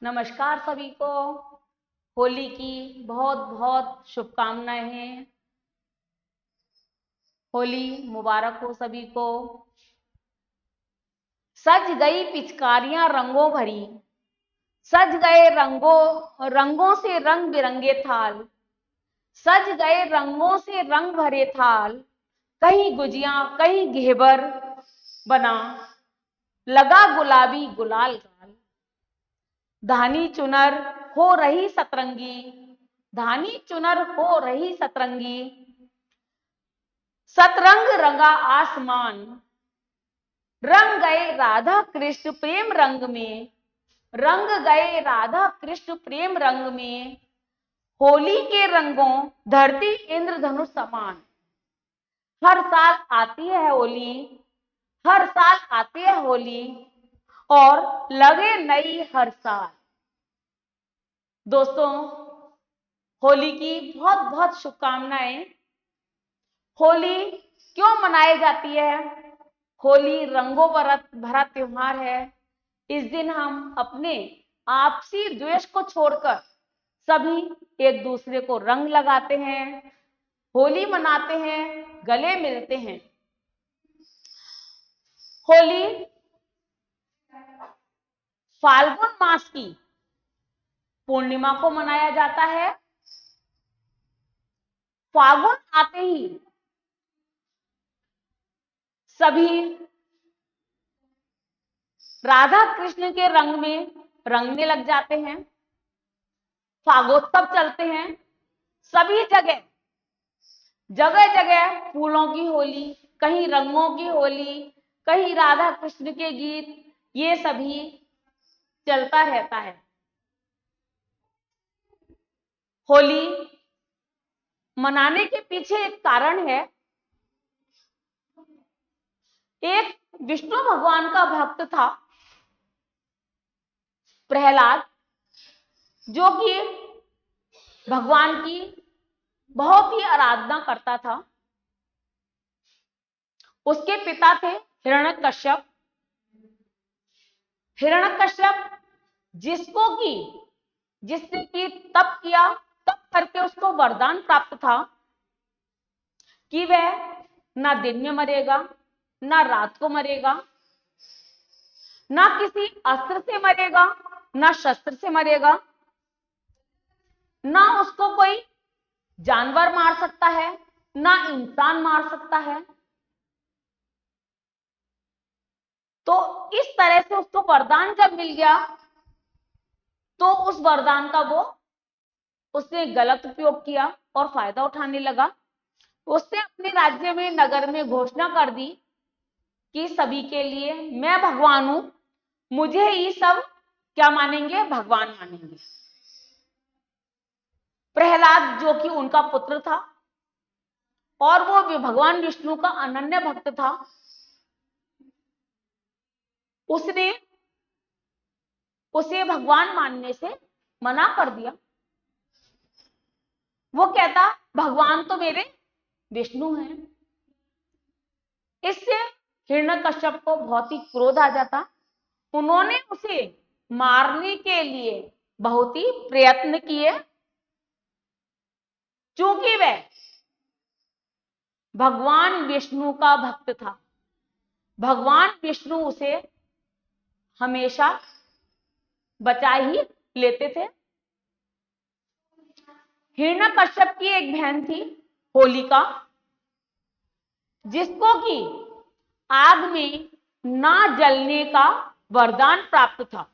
नमस्कार सभी को। होली की बहुत बहुत शुभकामनाएं हैं। होली मुबारक हो सभी को। सज गई पिचकारियां रंगों भरी, सज गए रंगों से रंग बिरंगे थाल, सज गए रंगों से रंग भरे थाल, कहीं गुजियां कहीं घेवर बना, लगा गुलाबी गुलाल गाल। धानी चुनर हो रही सतरंगी, धानी चुनर हो रही सतरंगी, सतरंग रंगा आसमान, रंग गए राधा कृष्ण प्रेम रंग में, रंग गए राधा कृष्ण प्रेम रंग में, होली के रंगों धरती इंद्रधनुष समान। हर साल आती है होली, हर साल आती है होली, और लगे नई हर साल। दोस्तों, होली की बहुत बहुत शुभकामनाएं। होली क्यों मनाई जाती है? होली रंगों भरा त्योहार है। इस दिन हम अपने आपसी द्वेष को छोड़कर सभी एक दूसरे को रंग लगाते हैं, होली मनाते हैं, गले मिलते हैं। होली फाल्गुन मास की पूर्णिमा को मनाया जाता है। फाल्गुन आते ही सभी राधा कृष्ण के रंग में रंगने लग जाते हैं। फागोत्सव चलते हैं। सभी जगह जगह जगह फूलों की होली, कहीं रंगों की होली, कहीं राधा कृष्ण के गीत, ये सभी चलता रहता है। होली मनाने के पीछे एक कारण है। एक विष्णु भगवान का भक्त था प्रहलाद, जो कि भगवान की बहुत ही आराधना करता था। उसके पिता थे हिरण्यकश्यप। हिरण्यकश्यप जिसने कि तप किया, तप करके उसको वरदान प्राप्त था कि वह ना दिन में मरेगा, ना रात को मरेगा, ना किसी अस्त्र से मरेगा, ना शस्त्र से मरेगा, ना उसको कोई जानवर मार सकता है, ना इंसान मार सकता है। तो इस तरह से उसको वरदान जब मिल गया, तो उस वरदान का उसने गलत उपयोग किया और फायदा उठाने लगा। उसने अपने राज्य में, नगर में घोषणा कर दी कि सभी के लिए मैं भगवान हूं, मुझे ही सब क्या मानेंगे? भगवान मानेंगे। प्रहलाद जो कि उनका पुत्र था और वो भगवान विष्णु का अनन्य भक्त था, उसने उसे भगवान मानने से मना कर दिया। वो कहता भगवान तो मेरे विष्णु हैं। इससे हिरण्यकश्यप को बहुत ही क्रोध आ जाता। उन्होंने उसे मारने के लिए बहुत ही प्रयत्न किए। चूंकि वह भगवान विष्णु का भक्त था, भगवान विष्णु उसे हमेशा बचा ही लेते थे। हिरण्यकश्यप की एक बहन थी होलिका, जिसको कि आग में ना जलने का वरदान प्राप्त था।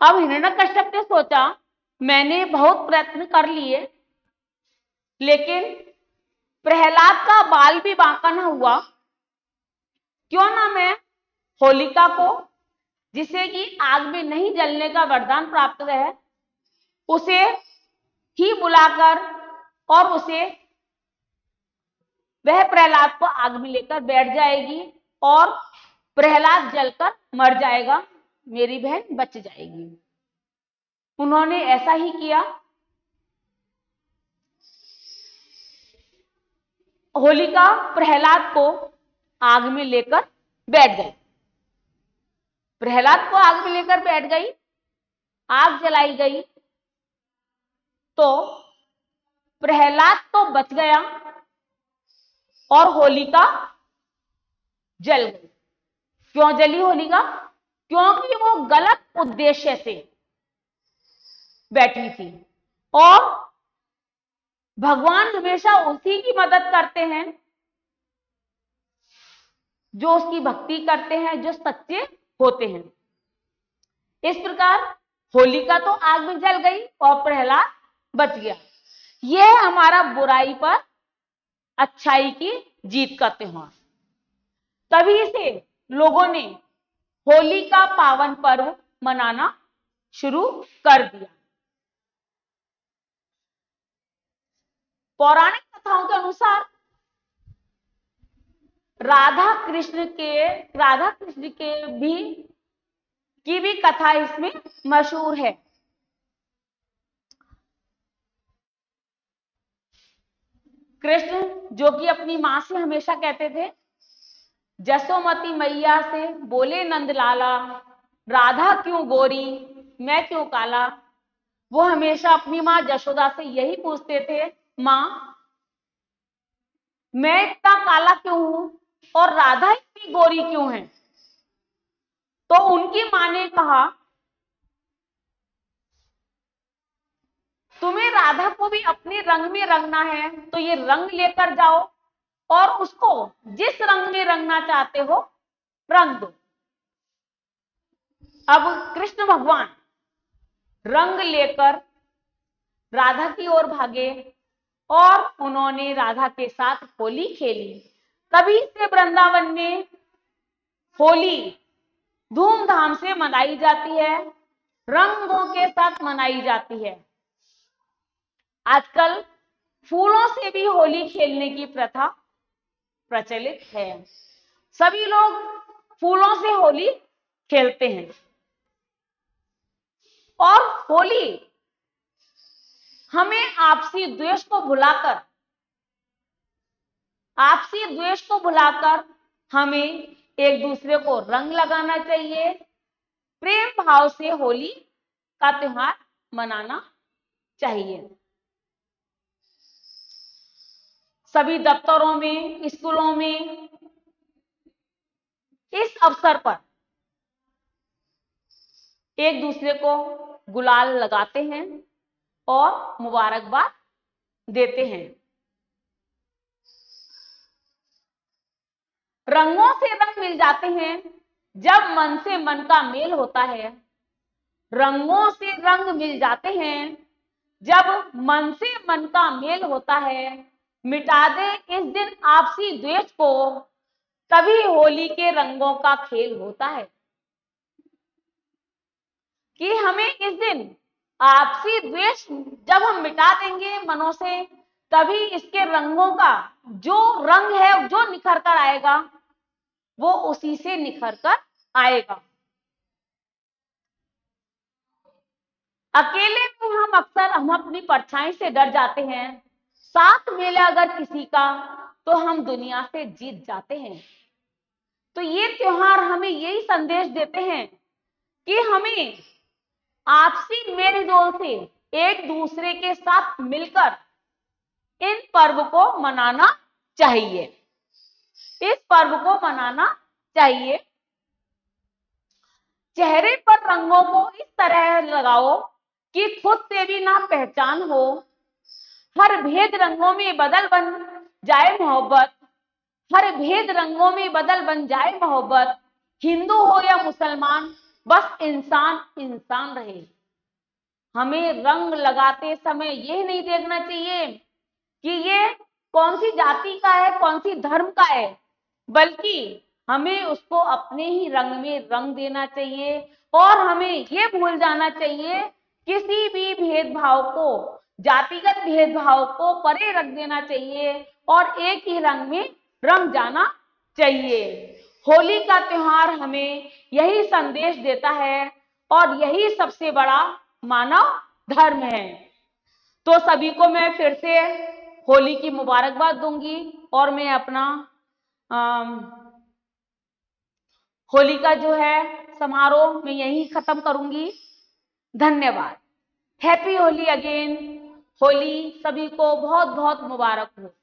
अब हिरण्यकश्यप ने सोचा मैंने बहुत प्रयत्न कर लिए, लेकिन प्रहलाद का बाल भी बांका ना हुआ, क्यों ना मैं होलिका को, जिसे कि आग में नहीं जलने का वरदान प्राप्त है, उसे ही बुलाकर और उसे वह प्रहलाद को आग में लेकर बैठ जाएगी और प्रहलाद जलकर मर जाएगा, मेरी बहन बच जाएगी। उन्होंने ऐसा ही किया। होलिका प्रहलाद को आग में लेकर बैठ गई। प्रहलाद को आग में लेकर बैठ गई, आग जलाई गई, तो प्रहलाद तो बच गया और होलिका जल गई। क्यों जली होलिका? क्योंकि वो गलत उद्देश्य से बैठी थी। और भगवान हमेशा उसी की मदद करते हैं जो उसकी भक्ति करते हैं, जो सच्चे होते हैं। इस प्रकार होलिका तो आग में जल गई और प्रहलाद बच गया। यह हमारा बुराई पर अच्छाई की जीत का त्योहार। तभी से लोगों ने होली का पावन पर्व मनाना शुरू कर दिया। पौराणिक कथाओं के अनुसार राधा कृष्ण की भी कथा इसमें मशहूर है। कृष्ण जो कि अपनी मां से हमेशा कहते थे, जसोमती मैया से बोले नंदलाला, राधा क्यों गोरी मैं क्यों काला। वो हमेशा अपनी मां जशोदा से यही पूछते थे, मां मैं इतना काला क्यों हूं और राधा इतनी गोरी क्यों है। तो उनकी मां ने कहा, तुम्हें राधा को भी अपने रंग में रंगना है तो ये रंग लेकर जाओ और उसको जिस रंग में रंगना चाहते हो रंग दो। अब कृष्ण भगवान रंग लेकर राधा की ओर भागे और उन्होंने राधा के साथ होली खेली। तभी से वृंदावन में होली धूमधाम से मनाई जाती है, रंगों के साथ मनाई जाती है। आजकल फूलों से भी होली खेलने की प्रथा प्रचलित है। सभी लोग फूलों से होली खेलते हैं और होली हमें आपसी द्वेष को भुलाकर हमें एक दूसरे को रंग लगाना चाहिए। प्रेम भाव से होली का त्योहार मनाना चाहिए। सभी दफ्तरों में, स्कूलों में इस अवसर पर एक दूसरे को गुलाल लगाते हैं और मुबारकबाद देते हैं। रंगों से रंग मिल जाते हैं जब मन से मन का मेल होता है। रंगों से रंग मिल जाते हैं जब मन से मन का मेल होता है। मिटा दे इस दिन आपसी द्वेष को, तभी होली के रंगों का खेल होता है। कि हमें इस दिन आपसी द्वेष जब हम मिटा देंगे मनों से, तभी इसके रंगों का जो रंग है जो निखर कर आएगा वो उसी से निखर कर आएगा। अकेले में हम अपनी परछाई से डर जाते हैं, साथ मिले अगर किसी का तो हम दुनिया से जीत जाते हैं। तो ये त्योहार हमें यही संदेश देते हैं कि हमें आपसी मेलजोल से एक दूसरे के साथ मिलकर इन पर्व को मनाना चाहिए। इस पर्व को मनाना चाहिए। चेहरे पर रंगों को इस तरह लगाओ कि खुद से भी ना पहचान हो। हर भेद रंगों में बदल बन जाए मोहब्बत, हर भेद रंगों में बदल बन जाए मोहब्बत। हिंदू हो या मुसलमान, बस इंसान इंसान रहे। हमें रंग लगाते समय यह नहीं देखना चाहिए कि ये कौन सी जाति का है, कौन सी धर्म का है, बल्कि हमें उसको अपने ही रंग में रंग देना चाहिए। और हमें ये भूल जाना चाहिए किसी भी भेदभाव को, जातिगत भेदभाव को परे रख देना चाहिए और एक ही रंग में रंग जाना चाहिए। होली का त्योहार हमें यही संदेश देता है और यही सबसे बड़ा मानव धर्म है। तो सभी को मैं फिर से होली की मुबारकबाद दूंगी और मैं अपना होली का जो है समारोह मैं यहीं खत्म करूंगी। धन्यवाद। Happy Holi again. होली सभी को बहुत बहुत मुबारक हो।